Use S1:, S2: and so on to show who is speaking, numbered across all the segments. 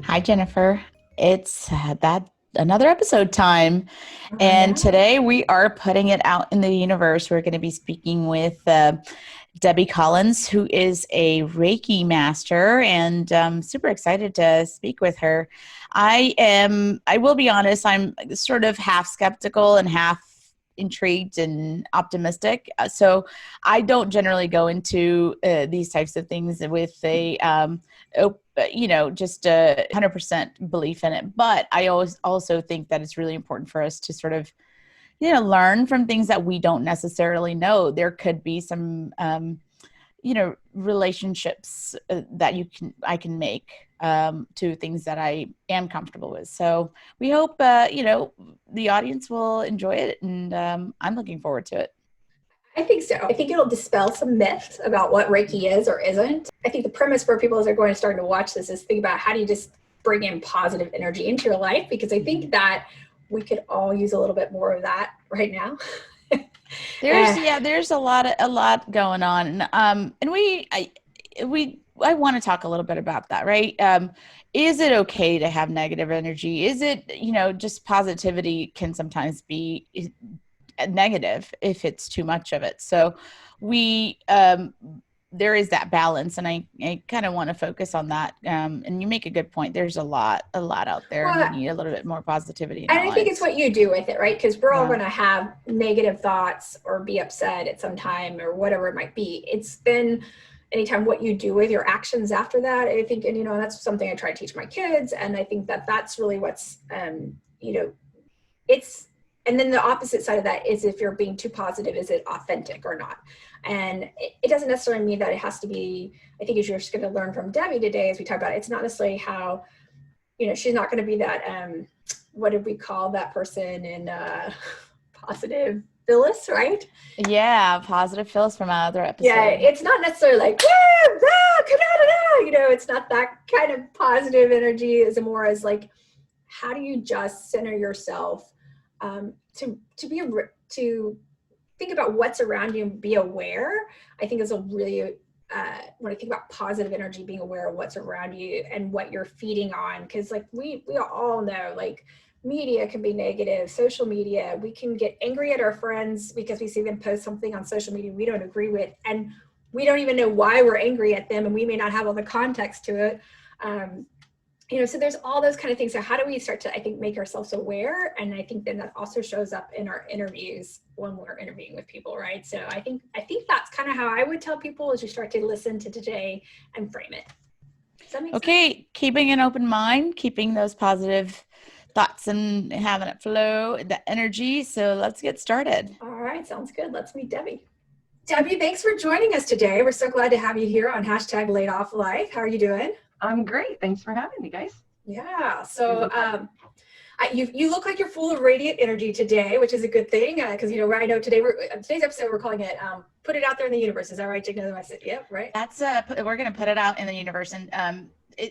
S1: Hi, Jennifer. It's that another episode time. And
S2: Yeah.
S1: today we are putting it out in the universe. We're going to be speaking with Debbie Collins, who is a Reiki master, and I'm super excited to speak with her. I will be honest, I'm sort of half skeptical and half intrigued and optimistic. So I don't generally go into these types of things with just a 100% belief in it. But I always also think that it's really important for us to sort of, learn from things that we don't necessarily know. There could be some, relationships that I can make to things that I am comfortable with. So we hope, the audience will enjoy it, and I'm looking forward to it.
S2: I think so. I think it'll dispel some myths about what Reiki is or isn't. I think the premise for people as they're going to start to watch this is think about how do you just bring in positive energy into your life, because I think that we could all use a little bit more of that right now.
S1: There's a lot going on, and I want to talk a little bit about that, right? Is it okay to have negative energy? Is it, just positivity can sometimes be negative if it's too much of it. So we there is that balance, and I kind of want to focus on that. And you make a good point. There's a lot out there,
S2: Well,
S1: and we need a little bit more positivity in
S2: and
S1: our
S2: I think
S1: lives.
S2: it's what you do with it, right? Because we're all
S1: Yeah.
S2: going to have negative thoughts or be upset at some time or whatever it might be. It's then anytime what you do with your actions after that, I think, and that's something I try to teach my kids. And I think that that's really what's, it's, and then the opposite side of that is if you're being too positive, is it authentic or not? And it doesn't necessarily mean that it has to be, I think as you're just going to learn from Debbie today, as we talk about it, it's not necessarily how, she's not going to be that, what did we call that person in Positive Phyllis, right?
S1: Yeah, positive Phyllis from our other episode.
S2: Yeah, it's not necessarily like, woo, ah, it's not that kind of positive energy. It's more as like, how do you just center yourself to think about what's around you and be aware. I think is a really when I think about positive energy, being aware of what's around you and what you're feeding on, because like we all know, like media can be negative. Social media, we can get angry at our friends because we see them post something on social media we don't agree with, and we don't even know why we're angry at them, and we may not have all the context to it. So there's all those kind of things. So how do we start to, I think, make ourselves aware? And I think then that also shows up in our interviews when we're interviewing with people, right? So I think that's kind of how I would tell people as you start to listen to today and frame it. Does that make sense?
S1: Keeping an open mind, keeping those positive thoughts and having it flow, the energy. So let's get started.
S2: All right, sounds good. Let's meet Debbie. Debbie, thanks for joining us today. We're so glad to have you here on #LaidOffLife. How are you doing?
S3: I'm great. Thanks for having me, guys.
S2: Yeah. So you look like you're full of radiant energy today, which is a good thing, because I know today's episode we're calling it "Put It Out There in the Universe." Is that right, Jigna? I said, yep, right.
S1: That's we're going to put it out in the universe, and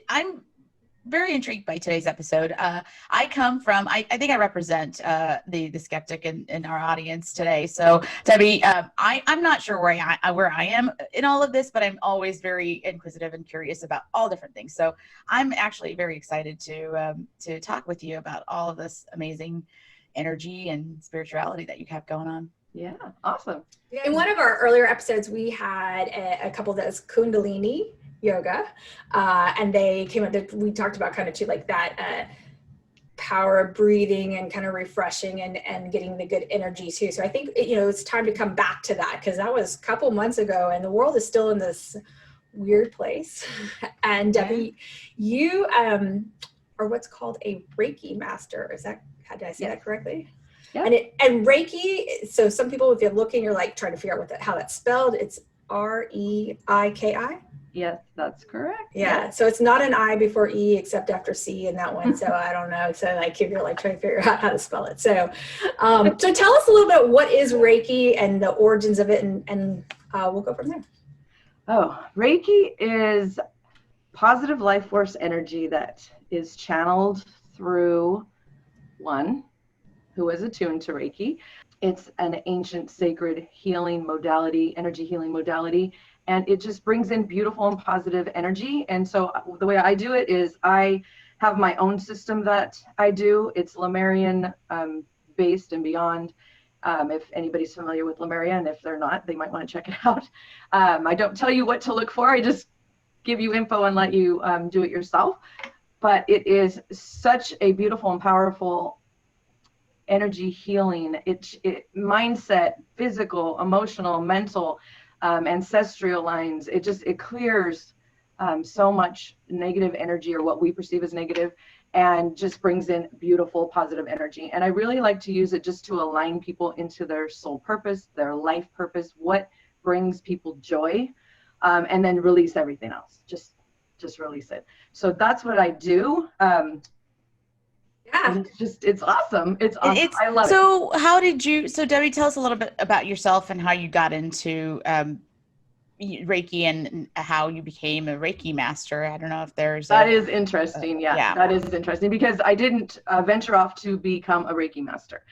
S1: I'm very intrigued by today's episode. I come from, I think I represent the skeptic in our audience today. So Debbie, I'm not sure where I am in all of this, but I'm always very inquisitive and curious about all different things. So I'm actually very excited to talk with you about all of this amazing energy and spirituality that you have going on.
S3: Yeah, awesome.
S2: In one of our earlier episodes, we had a couple that does Kundalini yoga, and they came up that we talked about kind of too, like that power of breathing and kind of refreshing and getting the good energy too. So I think it's time to come back to that, because that was a couple months ago and the world is still in this weird place. And Debbie, you are what's called a Reiki master. Did I say that correctly?
S3: Yeah.
S2: And Reiki, so some people, if you're looking, you're like trying to figure out how that's spelled. It's REIKI.
S3: Yes, that's correct.
S2: Yeah. So it's not an I before E except after C in that one. So I don't know. So like if you're like trying to figure out how to spell it. So so tell us a little bit, what is Reiki and the origins of it, and we'll go from there.
S3: Oh, Reiki is positive life force energy that is channeled through one who is attuned to Reiki. It's an ancient sacred healing modality, energy healing modality. And it just brings in beautiful and positive energy. And so the way I do it is I have my own system that I do. It's Lemurian based and beyond. If anybody's familiar with Lemuria, and if they're not, they might want to check it out. I don't tell you what to look for. I just give you info and let you do it yourself. But it is such a beautiful and powerful energy healing. It mindset, physical, emotional, mental, ancestral lines. It clears so much negative energy, or what we perceive as negative, and just brings in beautiful, positive energy. And I really like to use it just to align people into their soul purpose, their life purpose, what brings people joy, and then release everything else. Just release it. So that's what I do.
S2: Yeah.
S3: It's awesome. It's awesome. I love it.
S1: So Debbie, tell us a little bit about yourself and how you got into Reiki and how you became a Reiki master. I don't know if there's
S3: that is interesting. Yeah, that is interesting, because I didn't venture off to become a Reiki master.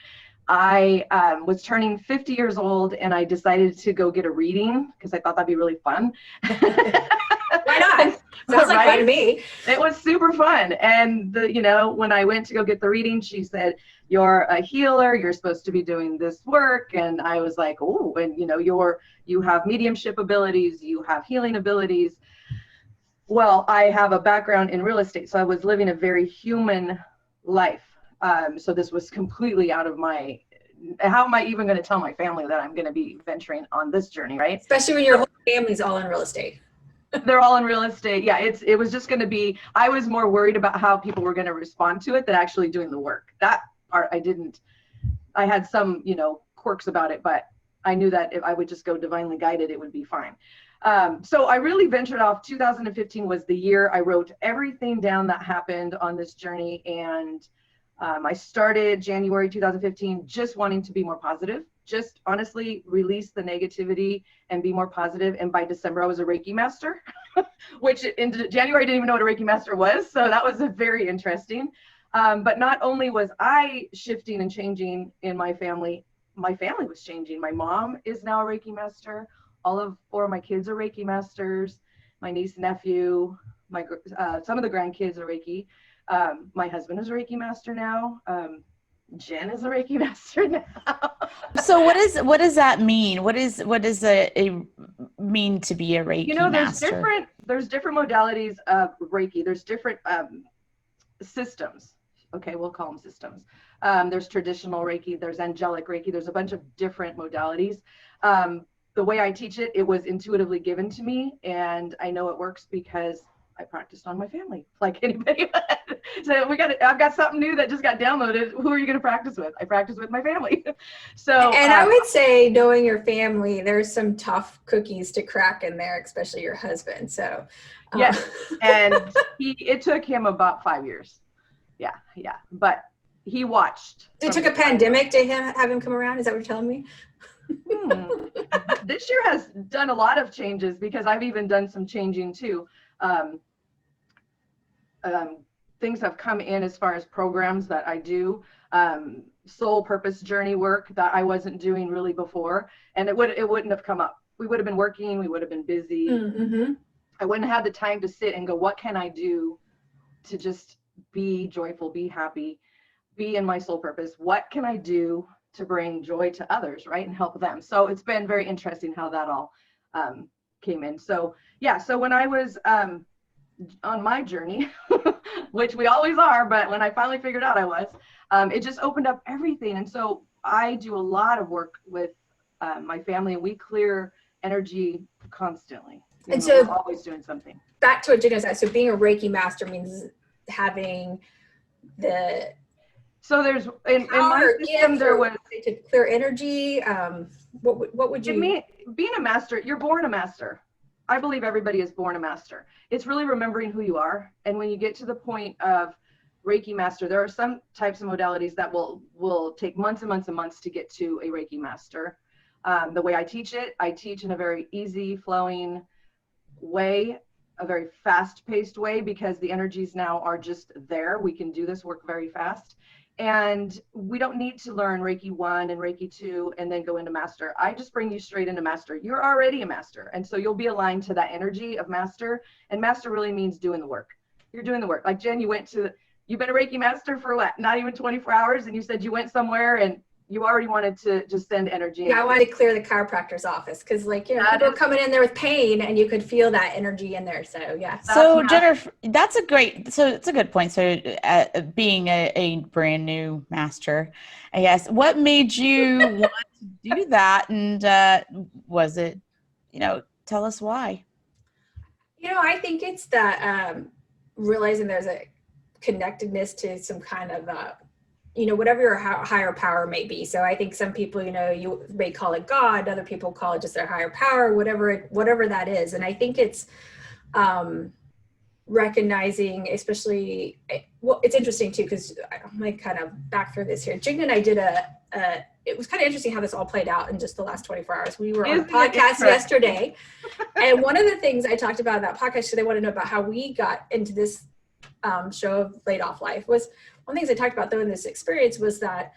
S3: I was turning 50 years old, and I decided to go get a reading because I thought that'd be really fun.
S2: Why not? Sounds like fun to me.
S3: It was super fun. And when I went to go get the reading, she said, "You're a healer. You're supposed to be doing this work." And I was like, "Oh, and you have mediumship abilities. You have healing abilities." Well, I have a background in real estate, so I was living a very human life. So this was completely out of my. How am I even going to tell my family that I'm going to be venturing on this journey, right?
S2: Especially when your whole family's all in real estate.
S3: They're all in real estate. Yeah, it was just going to be, I was more worried about how people were going to respond to it than actually doing the work. That part I had some, quirks about it, but I knew that if I would just go divinely guided, it would be fine. So I really ventured off. 2015 was the year I wrote everything down that happened on this journey. And I started January 2015 just wanting to be more positive, just honestly release the negativity and be more positive. And by December, I was a Reiki master, which in January, I didn't even know what a Reiki master was. So that was very interesting. But not only was I shifting and changing in my family was changing. My mom is now a Reiki master. All 4 of my kids are Reiki masters. My niece, nephew, some of the grandkids are Reiki. My husband is a Reiki master now. Jen is a Reiki master now.
S1: So what does that mean? What does it mean to be a Reiki master?
S3: There's different modalities of Reiki. There's different systems. Okay, we'll call them systems. There's traditional Reiki. There's angelic Reiki. There's a bunch of different modalities. The way I teach it, it was intuitively given to me, and I know it works because I practiced on my family, like anybody would. So I've got something new that just got downloaded. Who are you going to practice with? I practice with my family. So,
S2: and I would say, knowing your family, there's some tough cookies to crack in there, especially your husband. So,
S3: yes, and it took him about 5 years. Yeah, but he watched.
S2: It took a pandemic to have him come around. Is that what you're telling me?
S3: This year has done a lot of changes, because I've even done some changing too. Things have come in as far as programs that I do, soul purpose journey work that I wasn't doing really before, and it wouldn't have come up. We would have been working, we would have been busy. Mm-hmm. I wouldn't have had the time to sit and go, what can I do to just be joyful, be happy, be in my soul purpose? What can I do to bring joy to others, right, and help them? So it's been very interesting how that all came in. So yeah, so when I was on my journey, which we always are, but when I finally figured out I was, it just opened up everything. And so I do a lot of work with my family, and we clear energy constantly.
S2: And so
S3: we're always doing something.
S2: Back to what Jigna said. So being a Reiki master means having the
S3: there's in my system there was
S2: to clear energy. What would you
S3: mean? Being a master, you're born a master. I believe everybody is born a master. It's really remembering who you are. And when you get to the point of Reiki master, there are some types of modalities that will take months and months and months to get to a Reiki master. The way I teach in a very easy flowing way, a very fast-paced way, because the energies now are just there. We can do this work very fast. And we don't need to learn Reiki 1 and Reiki 2 and then go into master. I just bring you straight into master. You're already a master. And so you'll be aligned to that energy of master. And master really means doing the work. you're doing the work. Like Jen, you've been a Reiki master for what, not even 24 hours, and you said you went somewhere and you already wanted to just send energy.
S2: Yeah, I wanted to clear the chiropractor's office because, like, you know, people are coming in there with pain and you could feel that energy in there. So, yeah.
S1: So, Jennifer, it's a good point. So, being a brand new master, I guess, what made you want to do that? And was it, tell us why?
S2: You know, I think it's that realizing there's a connectedness to some kind of whatever your higher power may be. So I think some people, you may call it God, other people call it just their higher power, whatever that is. And I think it's recognizing, especially, well, it's interesting too, because I'm like kind of back through this here. Jigna and I did it was kind of interesting how this all played out in just the last 24 hours. We were on a podcast yesterday. And one of the things I talked about in that podcast, so they want to know about how we got into this show of LaidOffLife, was one of the things I talked about though in this experience was that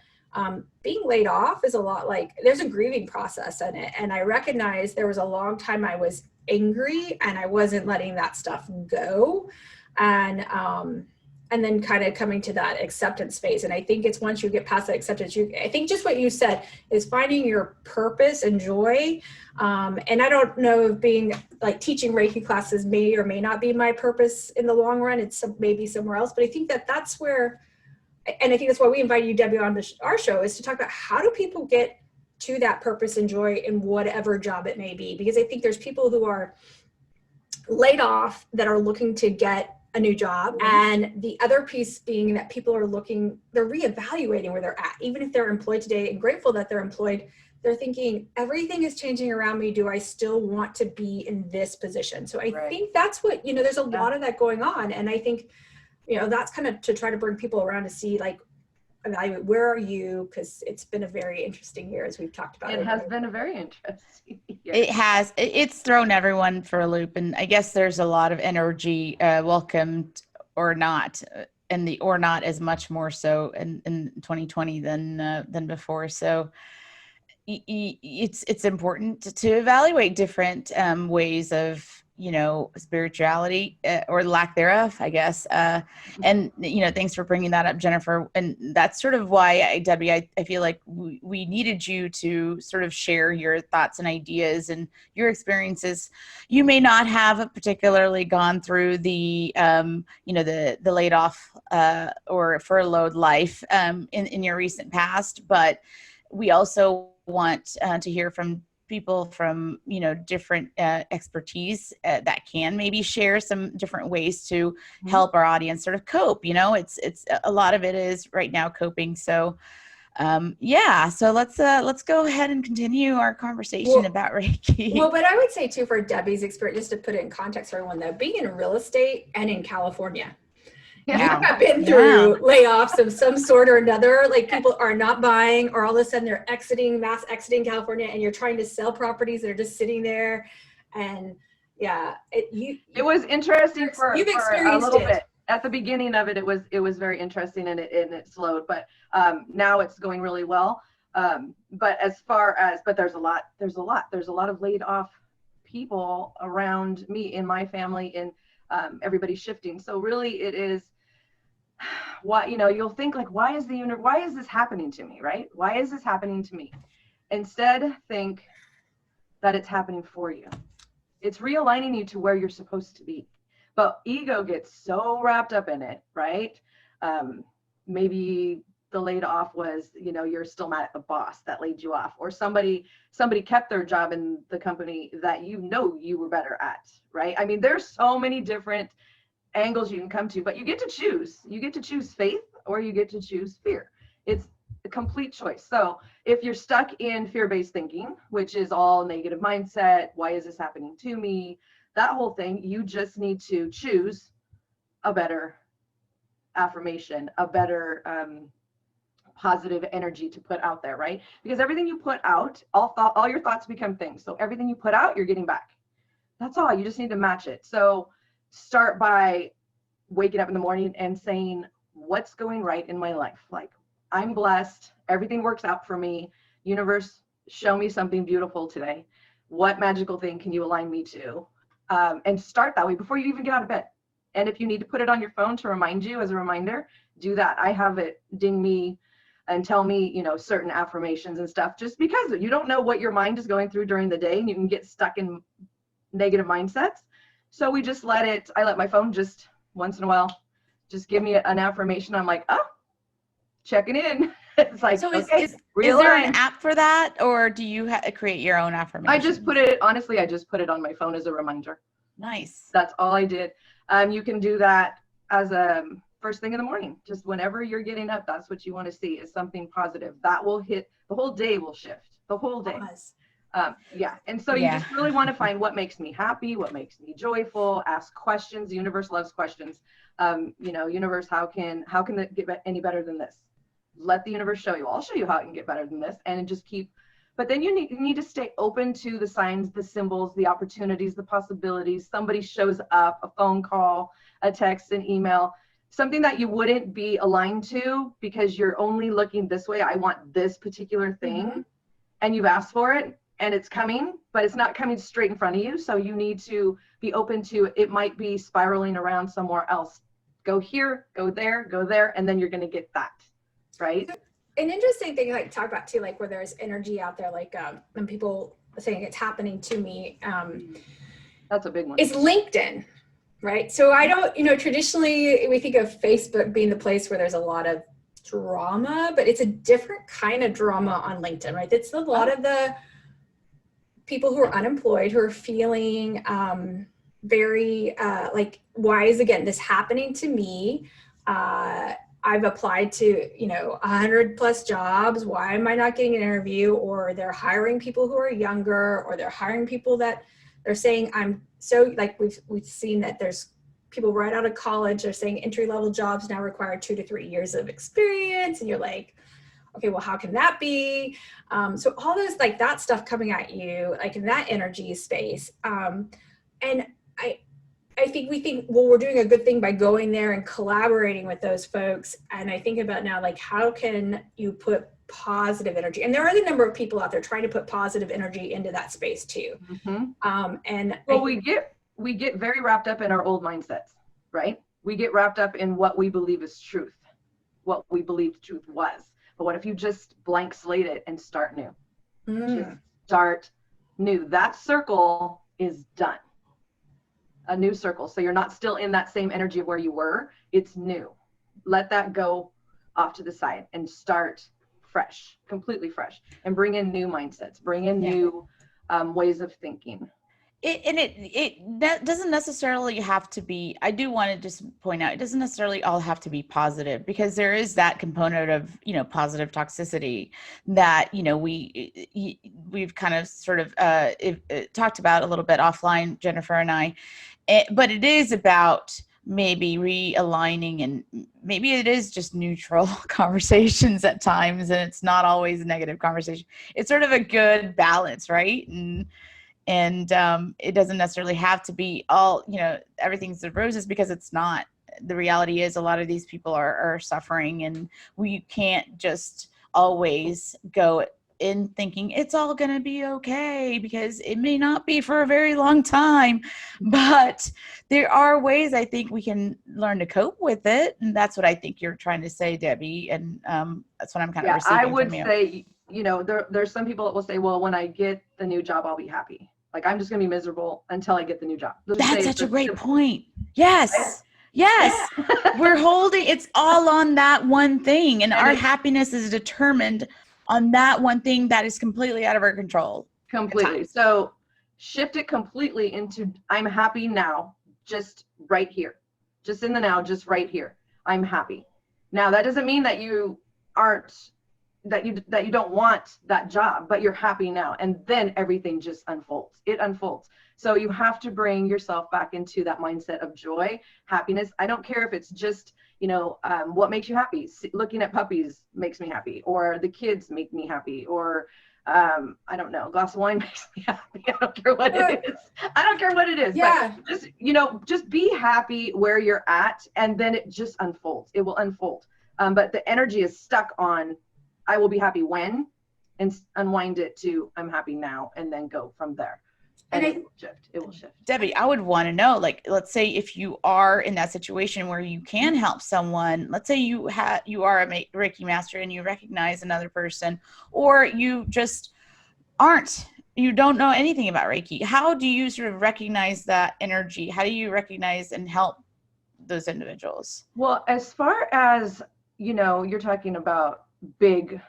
S2: being laid off is a lot like, there's a grieving process in it. And I recognized there was a long time I was angry and I wasn't letting that stuff go. And then kind of coming to that acceptance phase. And I think it's once you get past that acceptance, I think just what you said is finding your purpose and joy. And I don't know if being like teaching Reiki classes may or may not be my purpose in the long run. It's maybe somewhere else, but I think that's where, and I think that's why we invited you, Debbie, on our show, is to talk about how do people get to that purpose and joy in whatever job it may be. Because I think there's people who are laid off that are looking to get a new job. And the other piece being that people are they're reevaluating where they're at. Even if they're employed today and grateful that they're employed, they're thinking, everything is changing around me. Do I still want to be in this position? So I think that's what, there's a lot of that going on. And I think, that's kind of to try to bring people around to see, like, evaluate where are you, because it's been a very interesting year, as we've talked about.
S3: It has been a very interesting year.
S1: It has. It's thrown everyone for a loop, and I guess there's a lot of energy, welcomed or not, and the or not is much more so in 2020 than before. So it's important to evaluate different ways of spirituality or lack thereof, I guess. And, thanks for bringing that up, Jennifer. And that's sort of why, Debbie, I feel like we needed you to sort of share your thoughts and ideas and your experiences. You may not have particularly gone through the laid off or furloughed life in your recent past, but we also want to hear from people from different expertise that can maybe share some different ways to help our audience sort of cope. It's a lot of it is right now coping. So so let's go ahead and continue our conversation about Reiki.
S2: Well, but I would say too, for Debbie's experience, just to put it in context for everyone though, being in real estate and in California, I've been through layoffs of some sort or another. Like, people are not buying, or all of a sudden they're mass exiting California, and you're trying to sell properties that are just sitting there. And it was interesting for a little bit. At the beginning of it, it was very interesting, and it slowed. But now it's going really well. But there's a lot of laid off people around me in my family, and everybody's shifting. So really, it is. You'll think like, why is this happening to me, right? Why is this happening to me? Instead, think that it's happening for you. It's realigning you to where you're supposed to be. But ego gets so wrapped up in it, right? Maybe the laid off was, you're still mad at the boss that laid you off, or somebody kept their job in the company that you were better at, right? I mean, there's so many different angles you can come to, but you get to choose. You get to choose faith, or you get to choose fear. It's a complete choice. So if you're stuck in fear-based thinking, which is all negative mindset, why is this happening to me? That whole thing, you just need to choose a better affirmation, a better positive energy to put out there, right? Because everything you put out, all your thoughts become things. So everything you put out, you're getting back. That's all. You just need to match it. So start by waking up in the morning and saying, what's going right in my life? Like, I'm blessed. Everything works out for me. Universe, show me something beautiful today. What magical thing can you align me to? And start that way before you even get out of bed.
S3: And if you need to put it on your phone to remind you as a reminder, do that. I have it ding me and tell me, you know, certain affirmations and stuff, just because you don't know what your mind is going through during the day and you can get stuck in negative mindsets. So we just I let my phone just once in a while, just give me an affirmation. I'm like, oh, checking in. It's like,
S1: So
S3: okay,
S1: is there an app for that, or do you create your own affirmation?
S3: I just put it on my phone as a reminder.
S1: Nice.
S3: That's all I did. You can do that as a first thing in the morning, just whenever you're getting up. That's what you want to see, is something positive that will hit. The whole day will shift, the whole day. Yeah. And so you just really want to find what makes me happy, what makes me joyful. Ask questions. The universe loves questions. You know, universe, how can it get any better than this? Let the universe show you. I'll show you how it can get better than this, and just keep. But then you need to stay open to the signs, the symbols, the opportunities, the possibilities. Somebody shows up, a phone call, a text, an email, something that you wouldn't be aligned to because you're only looking this way. I want this particular thing, and you've asked for it, and it's coming, but it's not coming straight in front of you. So you need to be open to it. Might be spiraling around somewhere else. Go here, go there, and then you're going to get that. Right.
S2: An interesting thing I talk about too, like where there's energy out there, like when people are saying it's happening to me,
S3: that's a big one,
S2: is LinkedIn, right? So I don't, you know, traditionally we think of Facebook being the place where there's a lot of drama, but it's a different kind of drama on LinkedIn, right? It's a lot of the people who are unemployed, who are feeling very like, why is this happening to me? I've applied to, you know, 100+ jobs. Why am I not getting an interview? Or they're hiring people who are younger, or they're hiring people that they're saying, I'm so, like we've seen that there's people right out of college, they're saying entry-level jobs now require 2 to 3 years of experience. And you're like, okay, well, how can that be? So all those, like that stuff coming at you, like in that energy space. And I think we think, well, we're doing a good thing by going there and collaborating with those folks. And I think about now, like, how can you put positive energy? And there are a number of people out there trying to put positive energy into that space too. And
S3: well, we get very wrapped up in our old mindsets, right? We get wrapped up in what we believe is truth, what we believed truth was. But what if you just blank slate it and start new? Just start new. That circle is done. A new circle. So you're not still in that same energy of where you were. It's new. Let that go off to the side and start fresh, completely fresh, and bring in new mindsets, bring in new ways of thinking.
S1: That doesn't necessarily have to be, I do want to just point out, it doesn't necessarily all have to be positive, because there is that component of, you know, positive toxicity that, you know, we've kind of sort of talked about a little bit offline, Jennifer and I, but it is about maybe realigning, and maybe it is just neutral conversations at times, and it's not always a negative conversation. It's sort of a good balance, right? And it doesn't necessarily have to be all, you know, everything's the roses, because it's not. The reality is a lot of these people are suffering, and we can't just always go in thinking it's all going to be okay, because it may not be for a very long time. But there are ways I think we can learn to cope with it. And that's what I think you're trying to say, Debbie. And that's what I'm kind of receiving
S3: I would
S1: from you.
S3: say, you know, there's some people that will say, well, when I get the new job, I'll be happy. Like, I'm just going to be miserable until I get the new job.
S1: That's such a great point. Yes. Yes. We're holding, it's all on that one thing. And our happiness is determined on that one thing that is completely out of our control.
S3: Completely. So shift it completely into, I'm happy now, just right here. Just in the now, just right here. I'm happy. Now, that doesn't mean that you aren't, that you don't want that job, but you're happy now. And then everything just unfolds. It unfolds. So you have to bring yourself back into that mindset of joy, happiness. I don't care if it's just, you know, what makes you happy. Looking at puppies makes me happy, or the kids make me happy, or I don't know, a glass of wine makes me happy. I don't care what it is. I don't care what it is.
S2: Yeah.
S3: But just, you know, just be happy where you're at, and then it just unfolds. It will unfold. But the energy is stuck on, I will be happy when, and unwind it to, I'm happy now, and then go from there. and
S2: And
S3: it will shift. It will shift.
S1: Debbie, I would want to know, like, let's say if you are in that situation where you can help someone, let's say you are a Reiki master and you recognize another person, or you just you don't know anything about Reiki. How do you sort of recognize that energy? How do you recognize and help those individuals?
S3: Well, as far as, you're talking about big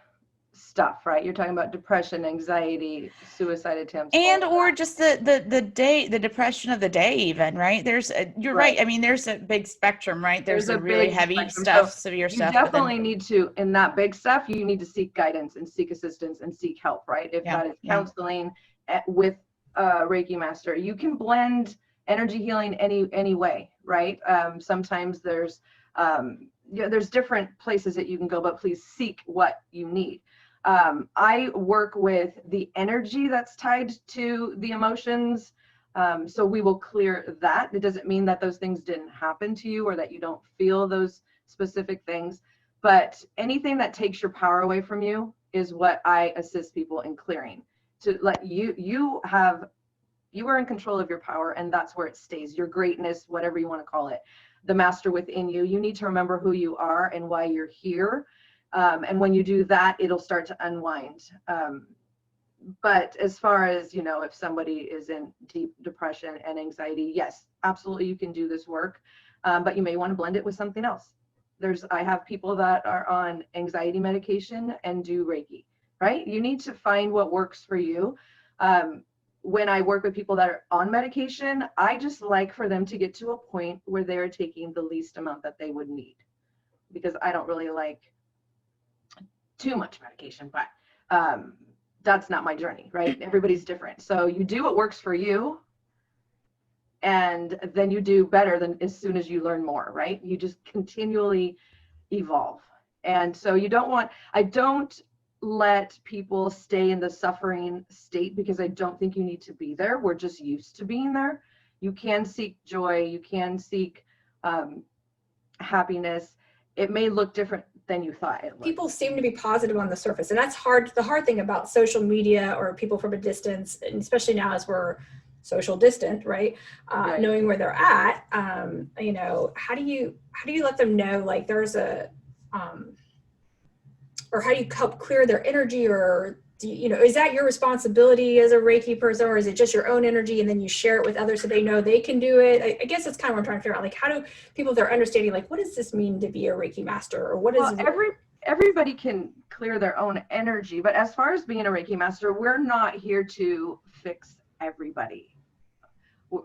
S3: stuff, right? You're talking about depression, anxiety, suicide attempts,
S1: and or just the depression of the day, even, right? You're right. I mean, there's a big spectrum, right? There's a really heavy
S3: spectrum.
S1: stuff,
S3: So
S1: severe stuff.
S3: You definitely need to, in that big stuff, you need to seek guidance and seek assistance and seek help, right? If that is counseling with a Reiki master, you can blend energy healing any way, right? Sometimes there's different places that you can go, but please seek what you need. I work with the energy that's tied to the emotions. So we will clear that. It doesn't mean that those things didn't happen to you or that you don't feel those specific things, but anything that takes your power away from you is what I assist people in clearing, to let you are in control of your power, and that's where it stays. Your greatness, whatever you want to call it, the master within you. You need to remember who you are and why you're here. And when you do that, it'll start to unwind. But as far as, if somebody is in deep depression and anxiety, yes, absolutely, you can do this work. But you may want to blend it with something else. I have people that are on anxiety medication and do Reiki, right? You need to find what works for you. When I work with people that are on medication, I just like for them to get to a point where they're taking the least amount that they would need, because I don't really like too much medication, but that's not my journey, right? Everybody's different. So you do what works for you, and then you do better than as soon as you learn more, right? You just continually evolve. And so I don't let people stay in the suffering state, because I don't think you need to be there. We're just used to being there. You can seek joy. You can seek happiness. It may look different than you thought it would.
S2: People seem to be positive on the surface, and that's hard. The hard thing about social media or people from a distance, and especially now as we're social distant, right? Right. Knowing where they're at, how do you let them know, like, there's a or how do you help clear their energy, or is that your responsibility as a Reiki person, or is it just your own energy and then you share it with others so they know they can do it? I guess that's kind of what I'm trying to figure out. Like, how do people, that are understanding, like, what does this mean to be a Reiki master, or what is
S3: everybody can clear their own energy, but as far as being a Reiki master, we're not here to fix everybody.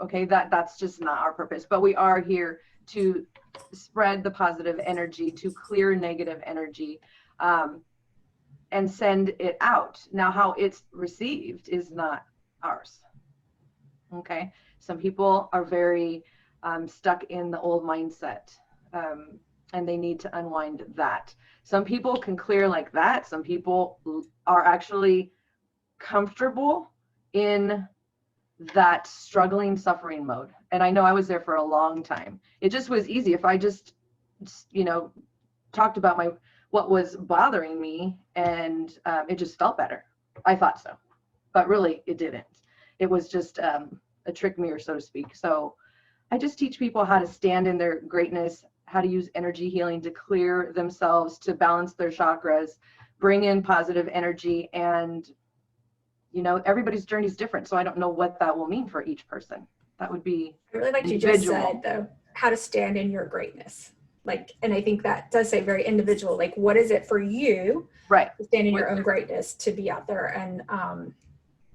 S3: Okay, that's just not our purpose, but we are here to spread the positive energy, to clear negative energy, and send it out. Now, how it's received is not ours. Okay, some people are very stuck in the old mindset, and they need to unwind that. Some people can clear like that. Some people are actually comfortable in that struggling, suffering mode. And I know I was there for a long time. It just was easy if I just talked about what was bothering me, and it just felt better. I thought so, but really it didn't. It was just a trick mirror, so to speak. So I just teach people how to stand in their greatness, how to use energy healing to clear themselves, to balance their chakras, bring in positive energy. And everybody's journey is different, so I don't know what that will mean for each person. That would be
S2: I really like you just said, though, how to stand in your greatness. Like, and I think that does say very individual, like, what is it for you,
S3: right,
S2: to stand in your own greatness, to be out there,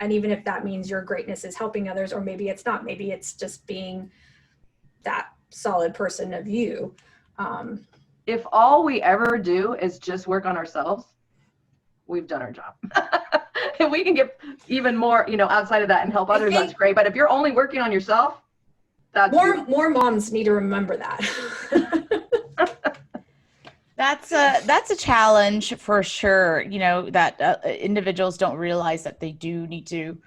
S2: and even if that means your greatness is helping others, or maybe it's not, maybe it's just being that solid person of you.
S3: If all we ever do is just work on ourselves, we've done our job. And we can get even more, outside of that and help others, that's great. But if you're only working on yourself, that's
S2: more moms need to remember that.
S1: That's a challenge for sure. That individuals don't realize that they do need to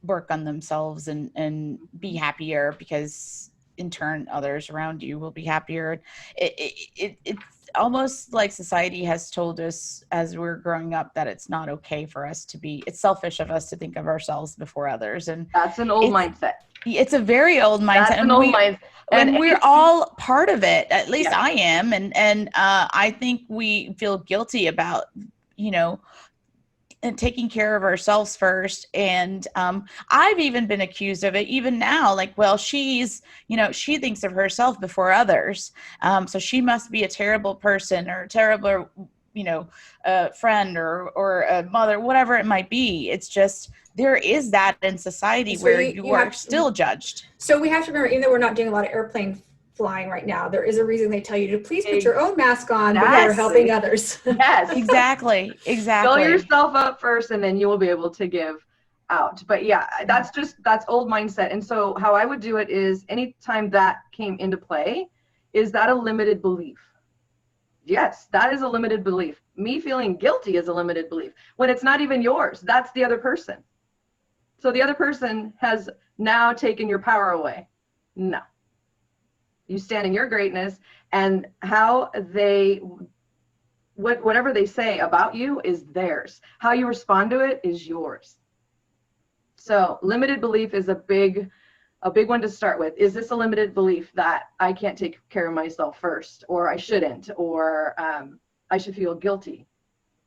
S1: work on themselves and be happier, because in turn, others around you will be happier. It's almost like society has told us as we're growing up that it's not okay for us to be, it's selfish of us to think of ourselves before others. And
S3: That's an old mindset.
S1: It's a very old mindset.
S3: That's an old mindset.
S1: And we're all part of it. At least
S3: Yeah.
S1: I am. And I think we feel guilty about, and taking care of ourselves first. And I've even been accused of it even now, like, well, she's, she thinks of herself before others. So she must be a terrible person or a terrible, friend or a mother, whatever it might be. It's just, there is that in society where you are still judged.
S2: So we have to remember, even though we're not doing a lot of airplane flying right now, there is a reason they tell you to please put your own mask on before helping others.
S3: Yes,
S1: exactly.
S3: Fill yourself up first, and then you will be able to give out. But yeah, that's old mindset. And so how I would do it is, anytime that came into play, is that a limited belief? Yes, that is a limited belief. Me feeling guilty is a limited belief when it's not even yours. That's the other person. So the other person has now taken your power away. No. You stand in your greatness, and how whatever they say about you is theirs. How you respond to it is yours. So limited belief is a big one to start with. Is this a limited belief that I can't take care of myself first, or I shouldn't, or I should feel guilty?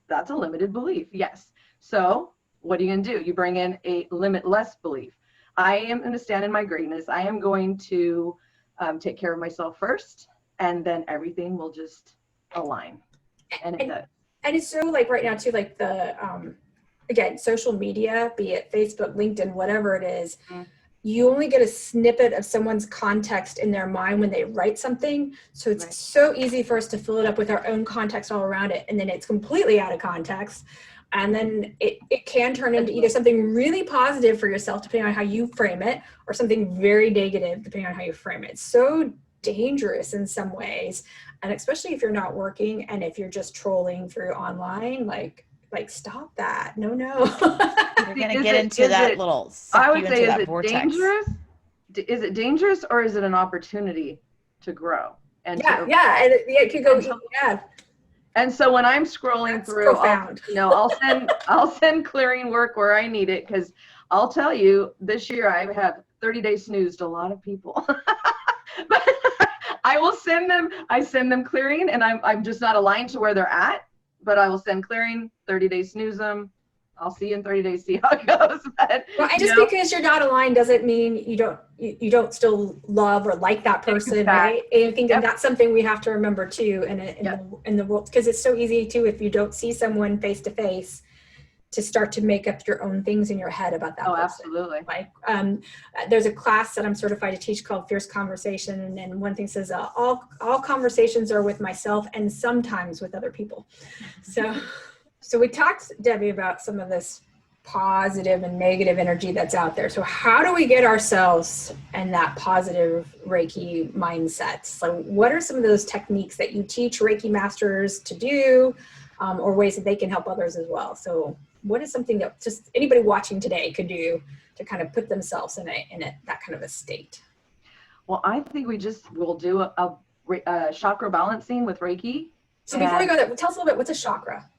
S3: That's a limited belief, yes. So what are you going to do? You bring in a limitless belief. I am going to stand in my greatness. I am going to take care of myself first, and then everything will just align. And it does.
S2: And it's so, like, right now too, like the again, social media, be it Facebook, LinkedIn, whatever it is, you only get a snippet of someone's context in their mind when they write something. So it's so easy for us to fill it up with our own context all around it, and then it's completely out of context. And then it can turn into either something really positive for yourself, depending on how you frame it, or something very negative, depending on how you frame it. It's so dangerous in some ways. And especially if you're not working, and if you're just trolling through online, like stop that. No.
S1: You're going to get into that little,
S3: I would say, is it
S1: vortex.
S3: dangerous? Is it dangerous, or is it an opportunity to grow? And
S2: it could go,
S3: And so when I'm scrolling through, I'll send clearing work where I need it, because I'll tell you, this year I have 30-day snoozed a lot of people. But I will send them clearing, and I'm just not aligned to where they're at, but I will send clearing, 30-day snooze them. I'll see you in 30 days, see how it goes. But,
S2: and just because you're not aligned doesn't mean you don't still love or like that person, right? And I think that's something we have to remember too in the world, because it's so easy to, if you don't see someone face to face, to start to make up your own things in your head about that person.
S3: Absolutely.
S2: Like there's a class that I'm certified to teach called Fierce Conversation, and one thing says all conversations are with myself and sometimes with other people. So we talked, Debbie, about some of this positive and negative energy that's out there. So how do we get ourselves in that positive Reiki mindset? So what are some of those techniques that you teach Reiki masters to do, or ways that they can help others as well? So what is something that just anybody watching today could do to kind of put themselves in that kind of a state?
S3: Well, I think we'll do a chakra balancing with Reiki.
S2: So before we go there, tell us a little bit, what's a chakra?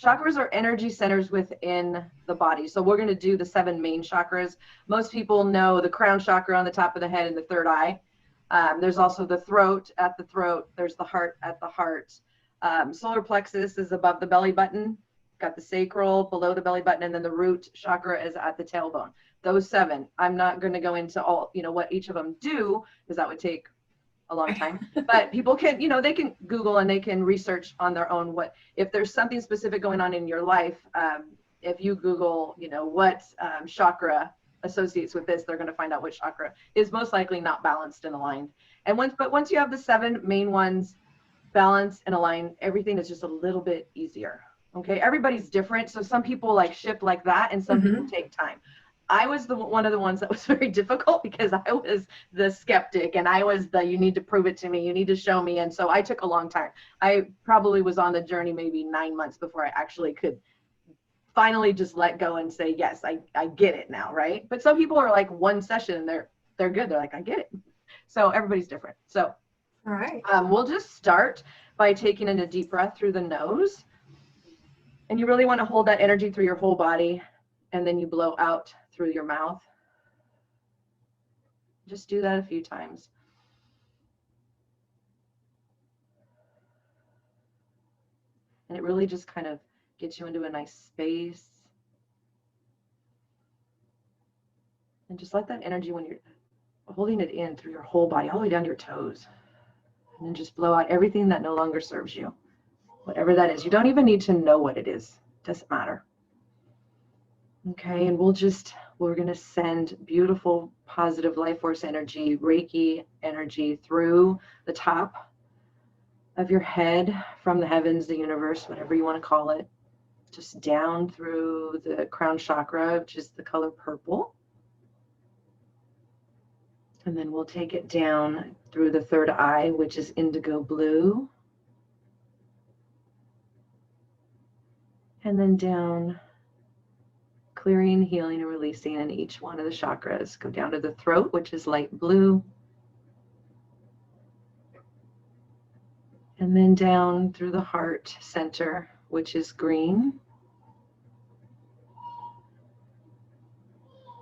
S3: Chakras are energy centers within the body. So we're going to do the 7 main chakras. Most people know the crown chakra on the top of the head and the third eye. There's also the throat at the throat. There's the heart at the heart. Solar plexus is above the belly button. Got the sacral below the belly button, and then the root chakra is at the tailbone. Those 7. I'm not going to go into all, what each of them do, because that would take a long time, but people can, they can Google and they can research on their own if there's something specific going on in your life. If you Google, what chakra associates with this, they're going to find out which chakra is most likely not balanced and aligned. And once you have the 7 main ones balanced and aligned, everything is just a little bit easier. Okay. Everybody's different. So some people shift like that, and some people take time. I was one of the ones that was very difficult, because I was the skeptic, and I was you need to prove it to me, you need to show me. And so I took a long time. I probably was on the journey maybe 9 months before I actually could finally just let go and say, yes, I get it now, right? But some people are like one session and they're good. They're like, I get it. So everybody's different. So
S2: All right.
S3: we'll just start by taking in a deep breath through the nose. And you really want to hold that energy through your whole body, and then you blow out through your mouth. Just do that a few times. And it really just kind of gets you into a nice space. And just let that energy, when you're holding it in through your whole body, all the way down to your toes. And then just blow out everything that no longer serves you. Whatever that is. You don't even need to know what it is. It doesn't matter. Okay, and we're going to send beautiful, positive life force energy, Reiki energy through the top of your head, from the heavens, the universe, whatever you want to call it, just down through the crown chakra, which is the color purple. And then we'll take it down through the third eye, which is indigo blue. And then down, clearing, healing, and releasing in each one of the chakras. Go down to the throat, which is light blue. And then down through the heart center, which is green.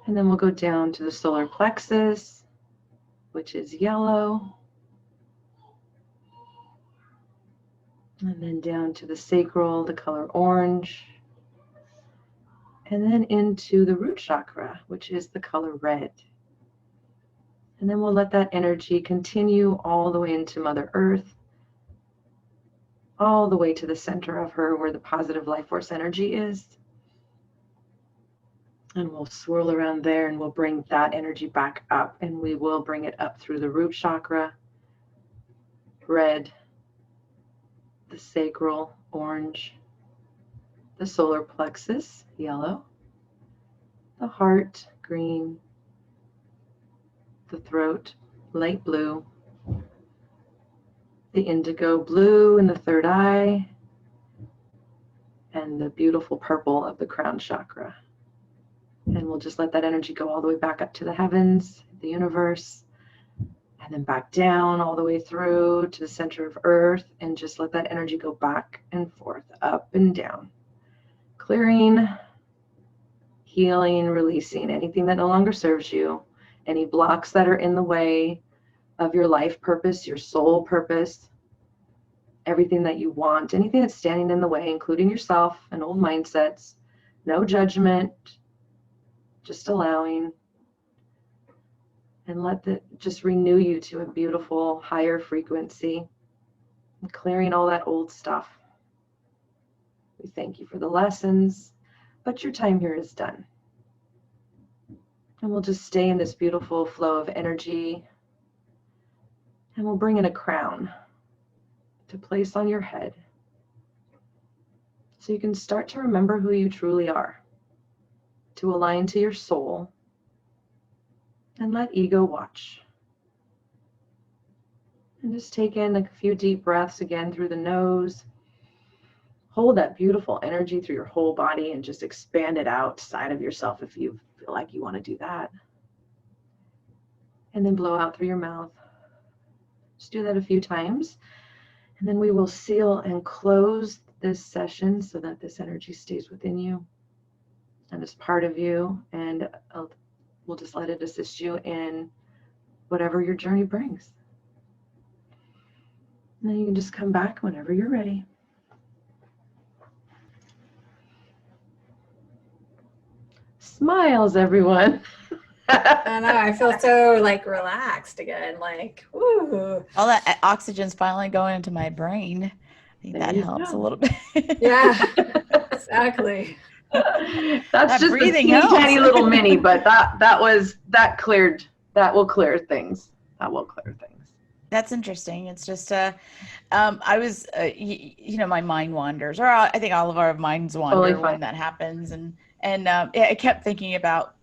S3: And then we'll go down to the solar plexus, which is yellow. And then down to the sacral, the color orange. And then into the root chakra, which is the color red. And then we'll let that energy continue all the way into Mother Earth, all the way to the center of her where the positive life force energy is. And we'll swirl around there, and we'll bring that energy back up, and we will bring it up through the root chakra, red, the sacral, orange, the solar plexus, yellow, the heart, green, the throat, light blue, the indigo blue in the third eye, and the beautiful purple of the crown chakra. And we'll just let that energy go all the way back up to the heavens, the universe, and then back down all the way through to the center of Earth, and just let that energy go back and forth, up and down. Clearing, healing, releasing anything that no longer serves you, any blocks that are in the way of your life purpose, your soul purpose, everything that you want, anything that's standing in the way, including yourself and old mindsets. No judgment, just allowing, and let that just renew you to a beautiful higher frequency, and clearing all that old stuff. We thank you for the lessons, but your time here is done. And we'll just stay in this beautiful flow of energy, and we'll bring in a crown to place on your head so you can start to remember who you truly are, to align to your soul, and let ego watch. And just take in a few deep breaths again through the nose. Hold that beautiful energy through your whole body and just expand it outside of yourself if you feel like you want to do that. And then blow out through your mouth. Just do that a few times. And then we will seal and close this session so that this energy stays within you and is part of you, and we'll just let it assist you in whatever your journey brings. And then you can just come back whenever you're ready. Smiles, everyone.
S2: I know, I feel so like relaxed again, like, woo.
S1: All that oxygen's finally going into my brain. I think that helps a little bit.
S2: Yeah, exactly.
S3: That's just a teeny tiny little mini, but that will clear things. That will clear things.
S1: That's interesting. It's just I was my mind wanders, or I think all of our minds wander when that happens, and And I kept thinking about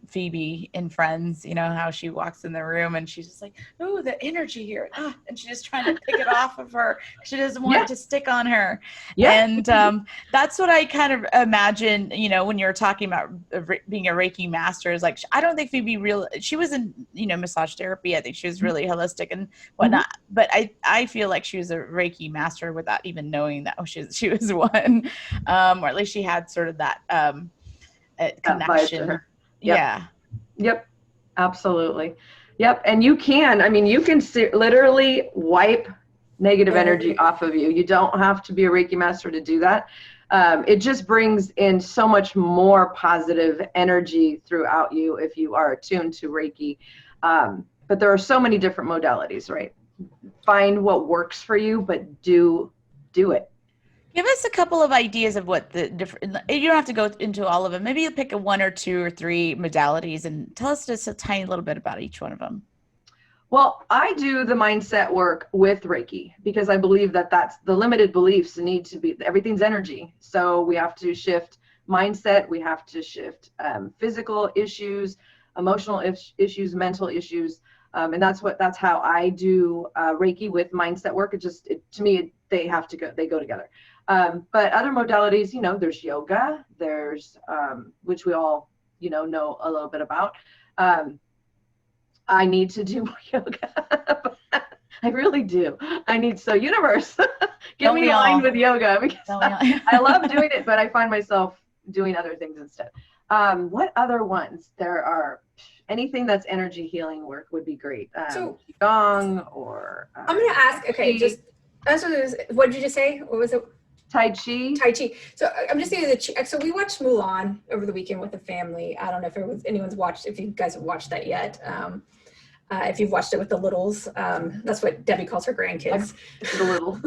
S1: Phoebe in Friends, you know, how she walks in the room and she's just like, oh, the energy here. And she's just trying to pick it off of her. She doesn't want it to stick on her.
S3: Yeah.
S1: And that's what I kind of imagine, you know, when you're talking about being a Reiki master, is like, I don't think Phoebe she was in, you know, massage therapy. I think she was really holistic and whatnot. But I feel like she was a Reiki master without even knowing that she was one. Or at least she had sort of that connection.
S3: Yep.
S1: Yeah.
S3: Yep. Absolutely. Yep. And you can literally wipe negative energy off of you. You don't have to be a Reiki master to do that. It just brings in so much more positive energy throughout you if you are attuned to Reiki. But there are so many different modalities, right? Find what works for you, but do it.
S1: Give us a couple of ideas of what the different, you don't have to go into all of them. Maybe you pick one or two or three modalities and tell us just a tiny little bit about each one of them.
S3: Well, I do the mindset work with Reiki because I believe that that's the limited beliefs need to be, everything's energy. So we have to shift mindset. We have to shift physical issues, emotional issues, mental issues. And that's how I do Reiki with mindset work. To me, they go together. But other modalities, you know, there's yoga, there's, which we all, you know a little bit about. I need to do more yoga. I really do. Universe, get me aligned with yoga because I love doing it, but I find myself doing other things instead. What other ones? There are anything that's energy healing work would be great.
S2: So
S3: Qigong or
S2: I'm going to ask, okay, what did you just say? What was it?
S3: Tai Chi.
S2: Tai Chi. So I'm just saying so we watched Mulan over the weekend with the family. I don't know if anyone's watched, if you guys have watched that yet. If you've watched it with the littles, that's what Debbie calls her grandkids.
S3: The little.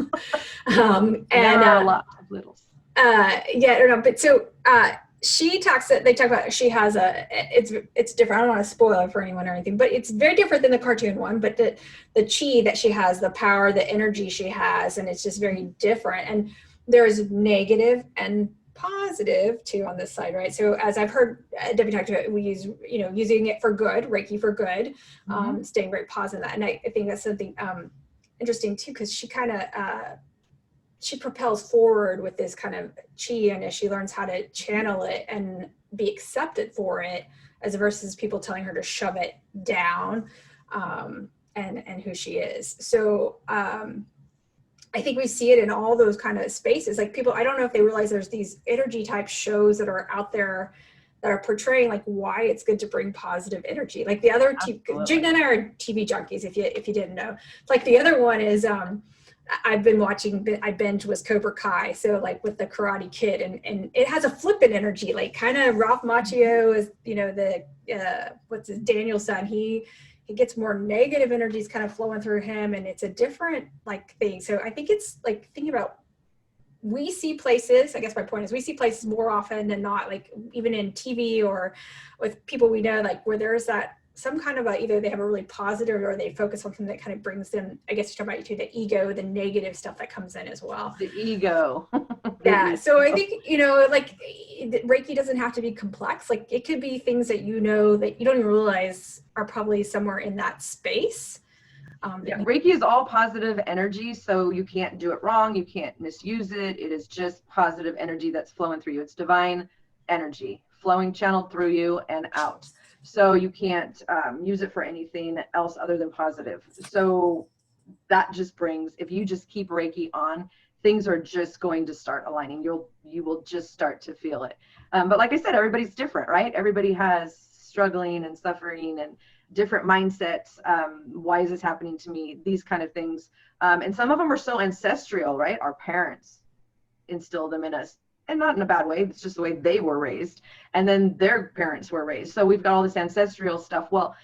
S2: And
S3: there are a lot of littles.
S2: Yeah, I don't know. But so they talk about, she has it's different. I don't want to spoil it for anyone or anything, but it's very different than the cartoon one. But the chi that she has, the power, the energy she has, and it's just very different. And there's negative and positive too on this side, right? So as I've heard Debbie talk about, we use, you know, using it for good, Reiki for good, staying very positive. And I think that's something interesting too, because she kind of she propels forward with this kind of chi, and as she learns how to channel it and be accepted for it, as versus people telling her to shove it down, and who she is. So I think we see it in all those kind of spaces. Like people, I don't know if they realize there's these energy type shows that are out there that are portraying like why it's good to bring positive energy. Like the other, Jigna and I are TV junkies, if you didn't know. Like the other one is, I've been watching, I binge was Cobra Kai. So like with the Karate Kid, and it has a flippant energy, like kind of Ralph Macchio is, you know, Daniel's son, he gets more negative energies kind of flowing through him, and it's a different like thing. So I think it's like thinking about, we see places, I guess my point is we see places more often than not, like even in TV or with people we know, like where there's that some kind of either they have a really positive or they focus on something that kind of brings them, I guess you're talking about the ego, the negative stuff that comes in as well.
S3: The ego.
S2: Yeah. So I think, you know, like Reiki doesn't have to be complex. Like it could be things that, you know, that you don't even realize are probably somewhere in that space.
S3: Reiki is all positive energy, so you can't do it wrong. You can't misuse it. It is just positive energy that's flowing through you. It's divine energy flowing, channeled through you and out. So you can't use it for anything else other than positive. So that just brings, if you just keep Reiki on, things are just going to start aligning. You will just start to feel it. But like I said, everybody's different, right? Everybody has struggling and suffering and different mindsets. Why is this happening to me? These kind of things. And some of them are so ancestral, right? Our parents instilled them in us. And not in a bad way, it's just the way they were raised. And then their parents were raised. So we've got all this ancestral stuff. Well,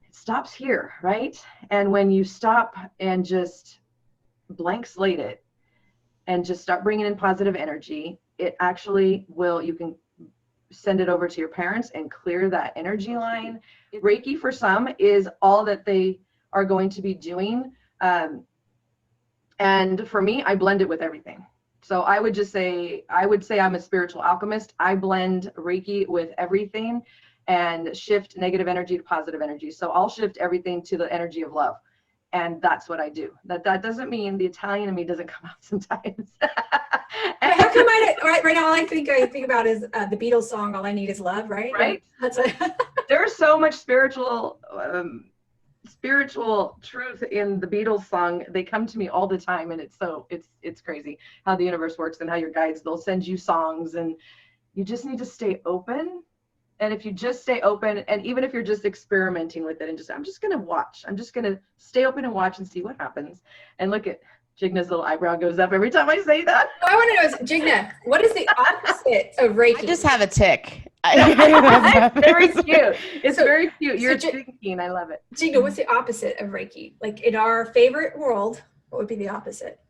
S3: it stops here, right? And when you stop and just blank slate it and just start bringing in positive energy, it actually will, you can send it over to your parents and clear that energy line. Reiki for some is all that they are going to be doing. And for me, I blend it with everything. So I would say I'm a spiritual alchemist. I blend Reiki with everything and shift negative energy to positive energy. So I'll shift everything to the energy of love. And that's what I do. That doesn't mean the Italian in me doesn't come out sometimes.
S2: How come right now all I think about is the Beatles song "All I Need Is Love," right?
S3: Right.
S2: That's what,
S3: There's so much spiritual truth in the Beatles song. They come to me all the time, and it's crazy how the universe works and how your guides, they'll send you songs, and you just need to stay open. And if you just stay open, and even if you're just experimenting with it and I'm just going to watch, I'm just going to stay open and watch and see what happens. And look at Jigna's little eyebrow goes up every time I say that.
S2: I want to know, Jigna, what is the opposite of Reiki?
S1: I just have a tick.
S3: It's very cute. It's very cute. You're thinking. I love it.
S2: Jigna, what's the opposite of Reiki? Like in our favorite world, what would be the opposite?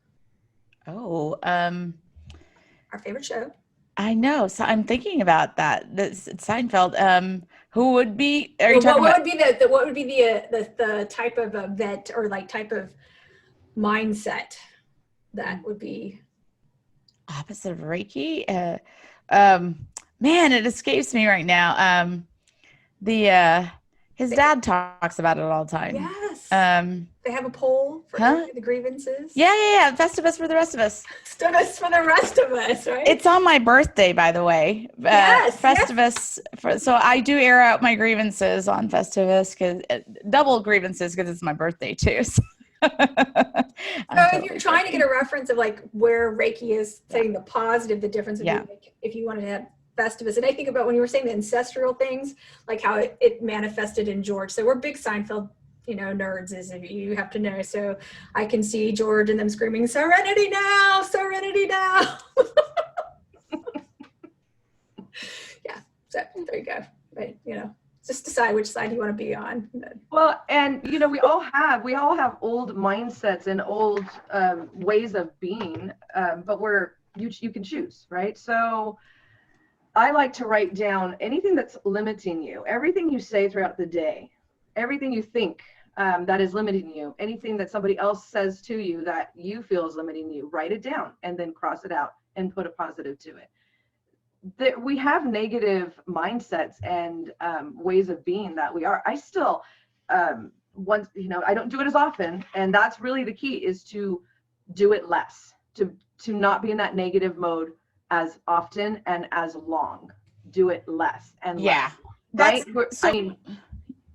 S1: Oh,
S2: our favorite show.
S1: I know. So I'm thinking about that. This Seinfeld. Who would be? Are you
S2: Well,
S1: talking
S2: what
S1: about?
S2: would be what would be the type of event or like type of mindset that would be
S1: Opposite of Reiki? Man, it escapes me right now. His dad talks about it all the time.
S2: Yes. They have a poll for the grievances.
S1: Yeah. Festivus for the rest of us.
S2: Festivus for the rest of us, right?
S1: It's on my birthday, by the way.
S2: Yes.
S1: Festivus. So I do air out my grievances on Festivus, because double grievances because it's my birthday too. So
S2: if you're trying to get a reference of like where Reiki is saying the positive, the difference would be like if you wanted to have Festivus. And I think about when you were saying the ancestral things, like how it manifested in George. So we're big Seinfeld, nerds, as you have to know. So I can see George and them screaming, "Serenity now, serenity now." Yeah. So there you go. But just decide which side you want to be on.
S3: Well, and we all have old mindsets and old ways of being, but you can choose, right? So I like to write down anything that's limiting you, everything you say throughout the day, everything you think that is limiting you, anything that somebody else says to you that you feel is limiting you, write it down and then cross it out and put a positive to it. We have negative mindsets and ways of being that we are. I still, I don't do it as often, and that's really the key, is to do it less, to not be in that negative mode as often and as long. Do it less and less. Right?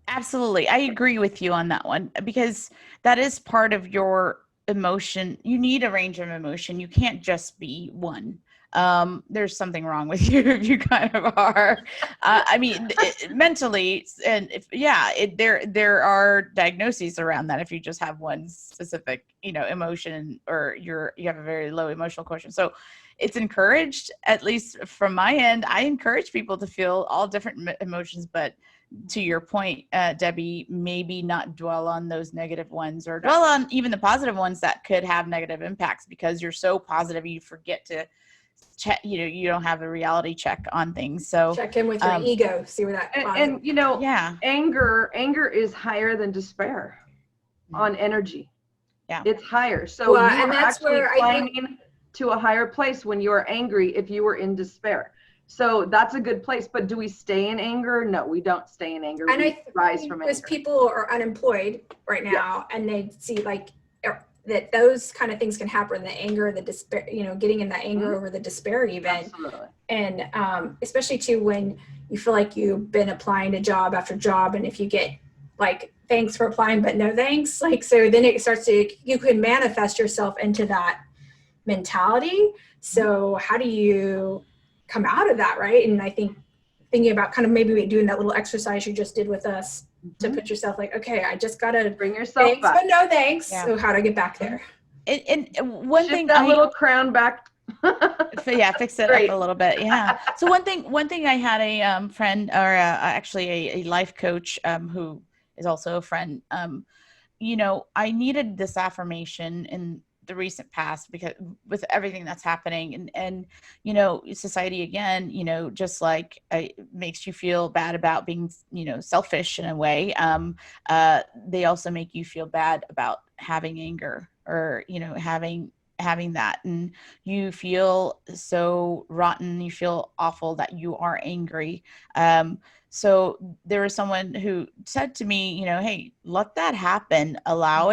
S1: Absolutely. I agree with you on that one, because that is part of your emotion. You need a range of emotion. You can't just be one. There's something wrong with you if you kind of are. Mentally, and there are diagnoses around that if you just have one specific, emotion, or you have a very low emotional quotient. So it's encouraged, at least from my end. I encourage people to feel all different emotions, but to your point, Debbie, maybe not dwell on those negative ones, or dwell on even the positive ones that could have negative impacts, because you're so positive you forget to check, you don't have a reality check on things. So
S2: check in with your ego, see where that
S3: anger is higher than despair on energy.
S2: Yeah,
S3: it's higher. So
S2: and that's
S3: actually
S2: where
S3: climbing to a higher place when you are angry if you were in despair. So that's a good place. But do we stay in anger? No, we don't stay in anger.
S2: And
S3: we rise from anger.
S2: As people are unemployed right now, and they see like that those kind of things can happen, the anger, the despair, getting in that anger over the despair even.
S3: Absolutely.
S2: And especially too when you feel like you've been applying to job after job, and if you get like thanks for applying but no thanks, like, so then it starts to, you can manifest yourself into that mentality. So how do you come out of that, right? And I think thinking about kind of maybe doing that little exercise you just did with us, to put yourself like, okay, I just gotta
S3: bring yourself
S2: thanks
S3: back,
S2: but no thanks.
S1: Yeah.
S2: So how do I get back there?
S1: And one
S3: Shift
S1: thing,
S3: that little crown back.
S1: Fix it up a little bit. Yeah. So one thing I had a friend, or actually a life coach who is also a friend. I needed this affirmation in the recent past, because with everything that's happening, and society again, just like it makes you feel bad about being selfish in a way, they also make you feel bad about having anger, or having having that, and you feel so rotten, you feel awful that you are angry. So there was someone who said to me, hey, let that happen, allow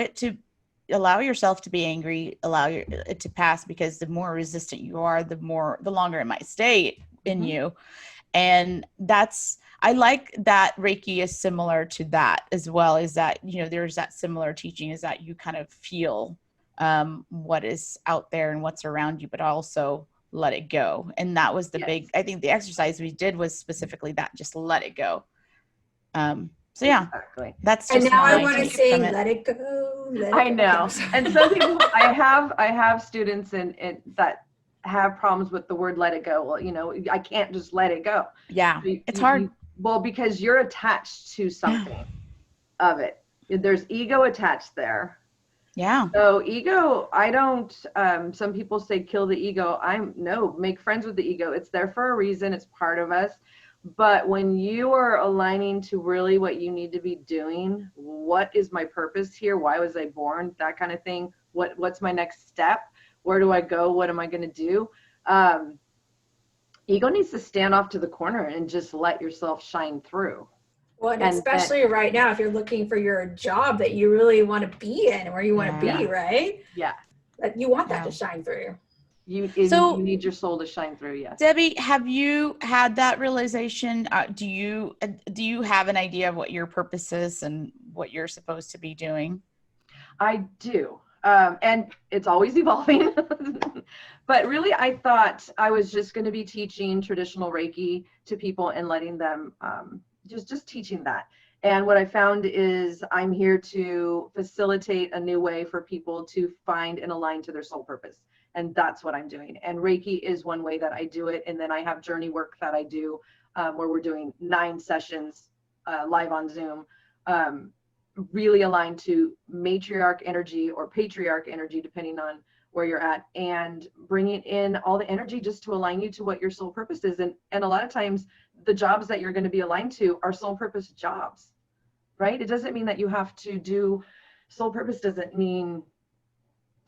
S1: yourself to be angry, allow it to pass, because the more resistant you are, the longer it might stay in you. And I like that Reiki is similar to that as well, is that, there's that similar teaching, is that you kind of feel what is out there and what's around you, but also let it go. And that was big, I think the exercise we did was specifically that, just let it go. So yeah,
S3: exactly.
S1: That's just.
S2: And now I want to say, let it go.
S3: I know. And some people, I have students that have problems with the word let it go. Well, I can't just let it go.
S1: Yeah, it's hard.
S3: Well, because you're attached to something of it. There's ego attached there.
S1: Yeah.
S3: So ego, I don't, some people say kill the ego. Make friends with the ego. It's there for a reason. It's part of us. But when you are aligning to really what you need to be doing, what is my purpose here? Why was I born? That kind of thing. What's my next step? Where do I go? What am I going to do? Ego needs to stand off to the corner and just let yourself shine through.
S2: Well, and especially right now, if you're looking for your job that you really want to be in and where you want to be, right?
S3: Yeah.
S2: You want that to shine through.
S3: You need your soul to shine through. Yes.
S1: Debbie, have you had that realization? Do you have an idea of what your purpose is and what you're supposed to be doing?
S3: I do. And it's always evolving. But really, I thought I was just going to be teaching traditional Reiki to people and letting them just teaching that. And what I found is I'm here to facilitate a new way for people to find and align to their soul purpose. And that's what I'm doing. And Reiki is one way that I do it. And then I have journey work that I do where we're doing 9 sessions live on Zoom, really aligned to matriarch energy or patriarch energy, depending on where you're at, and bringing in all the energy just to align you to what your soul purpose is. And a lot of times the jobs that you're going to be aligned to are soul purpose jobs, right? It doesn't mean that you have to do soul purpose. Doesn't mean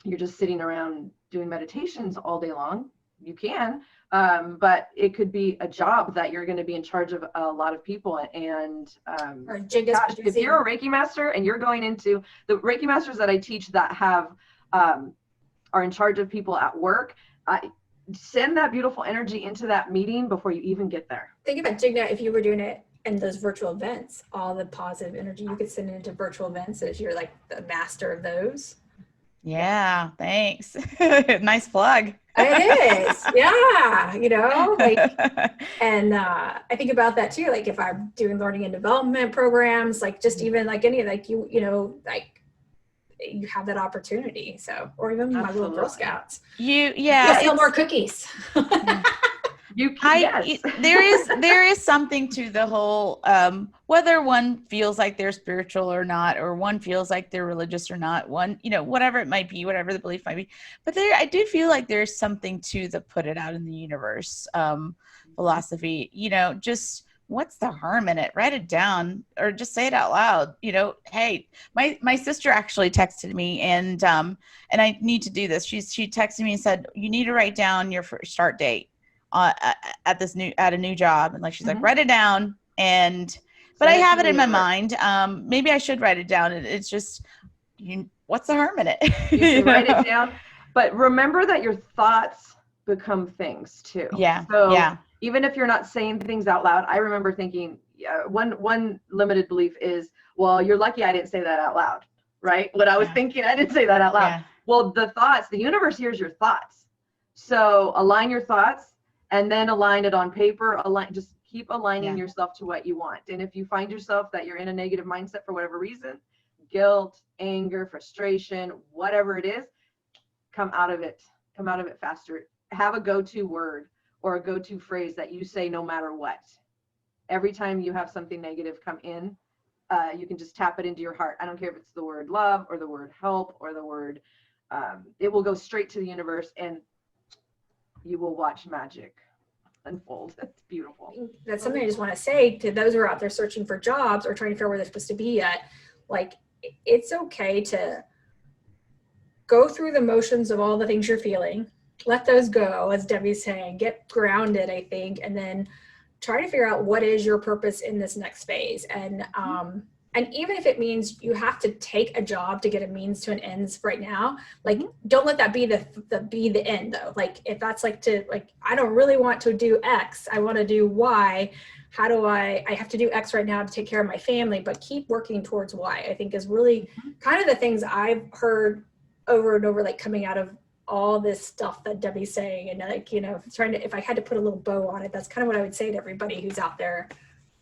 S3: you're just sitting around doing meditations all day long. You can, but it could be a job that you're going to be in charge of a lot of people. And gosh, if you're a Reiki master and you're going into the Reiki masters that I teach that have are in charge of people at work, send that beautiful energy into that meeting before you even get there.
S2: Think about Jigna, if you were doing it in those virtual events, all the positive energy you could send into virtual events as you're like the master of those.
S1: Yeah, thanks. Nice plug.
S2: It is. Yeah. And I think about that too. Like if I'm doing learning and development programs, like just even like any, like you have that opportunity. So, or even my little Girl Scouts. Still more cookies.
S1: Yes. there is something to the whole, whether one feels like they're spiritual or not, or one feels like they're religious or not, one, whatever it might be, whatever the belief might be, but I do feel like there's something to the put it out in the universe, philosophy, just what's the harm in it? Write it down or just say it out loud. Hey, my sister actually texted me and I need to do this. She texted me and said, you need to write down your first start date at a new job. And like, she's like, write it down. But I have it in my mind. Maybe I should write it down. It's just, what's the harm in it?
S3: You can write it down, but remember that your thoughts become things too.
S1: Yeah.
S3: So
S1: yeah.
S3: Even if you're not saying things out loud, I remember thinking, one limited belief is, well, you're lucky I didn't say that out loud, right? What I was thinking, I didn't say that out loud. Yeah. Well, the universe hears your thoughts. So align your thoughts and then align it on paper. Just keep aligning yourself to what you want. And if you find yourself that you're in a negative mindset for whatever reason, guilt, anger, frustration, whatever it is, come out of it faster. Have a go-to word or a go-to phrase that you say no matter what. Every time you have something negative come in, you can just tap it into your heart. I don't care if it's the word love or the word help or the word, it will go straight to the universe and you will watch magic unfold. It's beautiful.
S2: That's something I just want to say to those who are out there searching for jobs or trying to figure out where they're supposed to be at. Like, it's okay to go through the motions of all the things you're feeling, let those go, as Debbie's saying, get grounded, I think, and then try to figure out what is your purpose in this next phase. And even if it means you have to take a job to get a means to an end right now, like, don't let that be the end though. Like, if that's like I don't really want to do X, I want to do Y. How do I have to do X right now to take care of my family, but keep working towards Y, I think is really kind of the things I've heard over and over, like coming out of all this stuff that Debbie's saying. And like, you know, if I had to put a little bow on it, that's kind of what I would say to everybody who's out there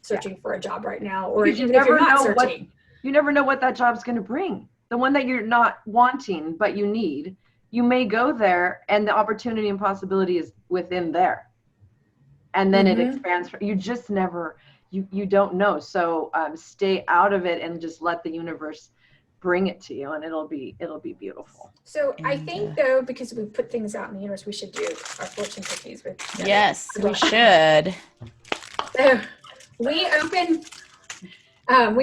S2: searching for a job right now, or even if you're not searching.
S3: You never know what that job's going to bring. The one that you're not wanting, but you need, you may go there and the opportunity and possibility is within there. And then it expands. You just never, you don't know. So stay out of it and just let the universe bring it to you, and it'll be beautiful.
S2: So I think though, because we put things out in the universe, we should do our fortune cookies with Debbie.
S1: Yes, we should.
S2: So we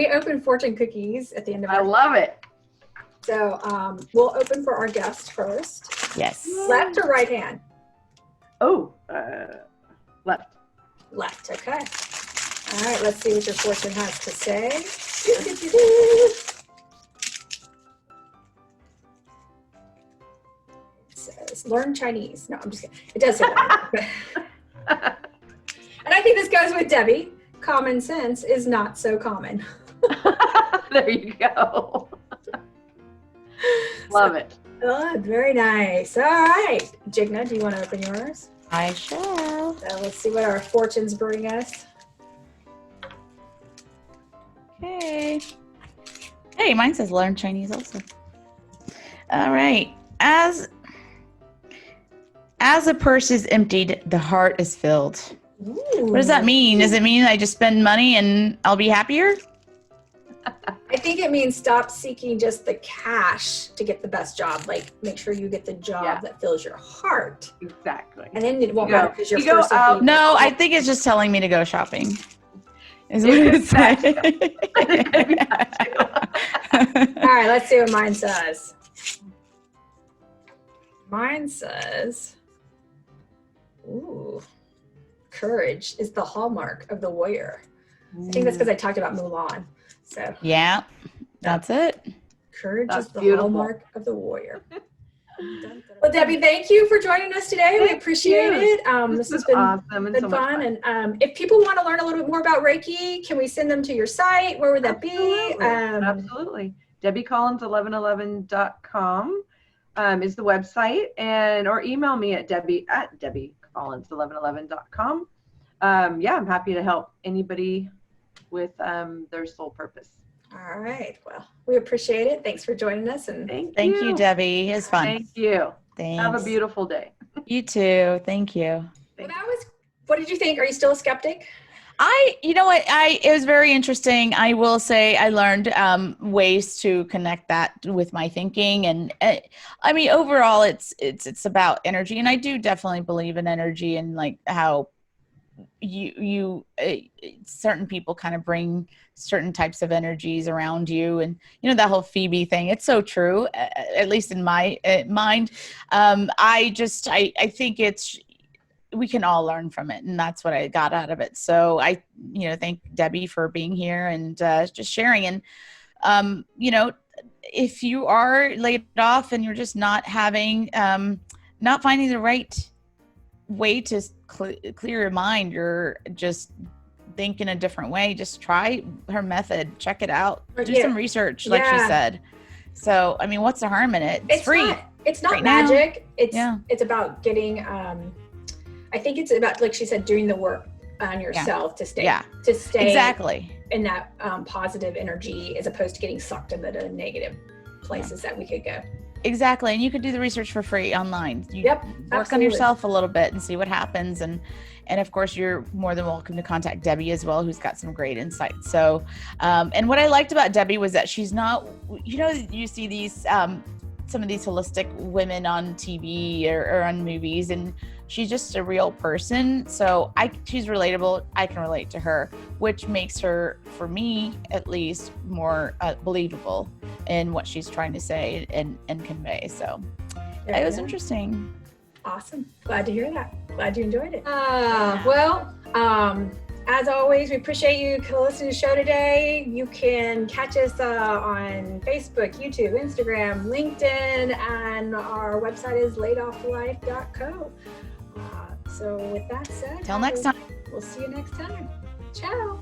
S2: open fortune cookies at the end of
S3: I love it.
S2: So we'll open for our guest first.
S1: Yes.
S2: Left or right hand?
S3: Oh, left.
S2: Left, okay. All right, let's see what your fortune has to say. It says, learn Chinese. No, I'm just kidding. It does say that. And I think this goes with Debbie. Common sense is not so common.
S3: There you go. Love it.
S2: Oh, very nice. All right. Jigna, do you want to open yours?
S1: I shall.
S2: So let's see what our fortunes bring us.
S1: Okay. Hey, mine says learn Chinese also. All right. As a purse is emptied, the heart is filled.
S2: Ooh.
S1: What does that mean? Does it mean I just spend money and I'll be happier?
S2: I think it means stop seeking just the cash to get the best job. Like, make sure you get the job that fills your heart.
S3: Exactly.
S2: And then it won't matter because your first
S3: out.
S1: No, I think it's just telling me to go shopping. Is what it's saying.
S2: All right, let's see what mine says. Mine says, ooh, courage is the hallmark of the warrior. I think that's because I talked about Mulan. So
S1: yeah, that's it.
S2: Courage
S3: That's
S2: is the
S3: beautiful.
S2: hallmark of the warrior. Well, Debbie, thank you for joining us today. We appreciate it. This has been
S3: awesome and so much
S2: fun. And if people want to learn a little bit more about Reiki, can we send them to your site? Where would that be?
S3: Absolutely. DebbieCollins1111.com is the website, or email me at debbiecollins1111.com. Yeah, I'm happy to help anybody with their soul purpose.
S2: All right. Well, we appreciate it. Thanks for joining us. And
S1: Thank you, Debbie. It's fun.
S3: Thank you.
S1: Thanks.
S3: Have a beautiful day.
S1: You too. Thank you.
S2: well, what did you think? Are you still a skeptic?
S1: You know what? It was very interesting. I will say I learned ways to connect that with my thinking, and I mean, overall, it's about energy, and I do definitely believe in energy and like how you certain people kind of bring certain types of energies around you, and you know that whole Phoebe thing. It's so true, at least in my mind. I think we can all learn from it, and that's what I got out of it. So I, thank Debbie for being here and just sharing. And if you are laid off and you're just not finding the right way to clear your mind, you're just thinking a different way, just try her method, check it out, do some research, like she said. So I mean, what's the harm in it? It's free.
S2: It's not
S1: right
S2: magic.
S1: now.
S2: It's about getting I think it's about, like she said, doing the work on yourself to stay
S1: exactly
S2: in that positive energy, as opposed to getting sucked into the negative places that we could go.
S1: Exactly. And you could do the research for free online. Work
S2: absolutely.
S1: on yourself a little bit and see what happens. And of course, you're more than welcome to contact Debbie as well, who's got some great insights. So, and what I liked about Debbie was that she's not, you see these, some of these holistic women on TV or on movies, and she's just a real person. So she's relatable. I can relate to her, which makes her, for me at least, more believable. in what she's trying to say and convey. So
S2: There
S1: it
S2: you
S1: was
S2: go.
S1: interesting.
S2: Awesome. Glad to hear that. Glad you enjoyed it. Well, as always, we appreciate you listening to the show today. You can catch us on Facebook, YouTube, Instagram, LinkedIn, and our website is LaidOffLife.co. So with that said,
S1: Till next time.
S2: we'll see you next time. Ciao.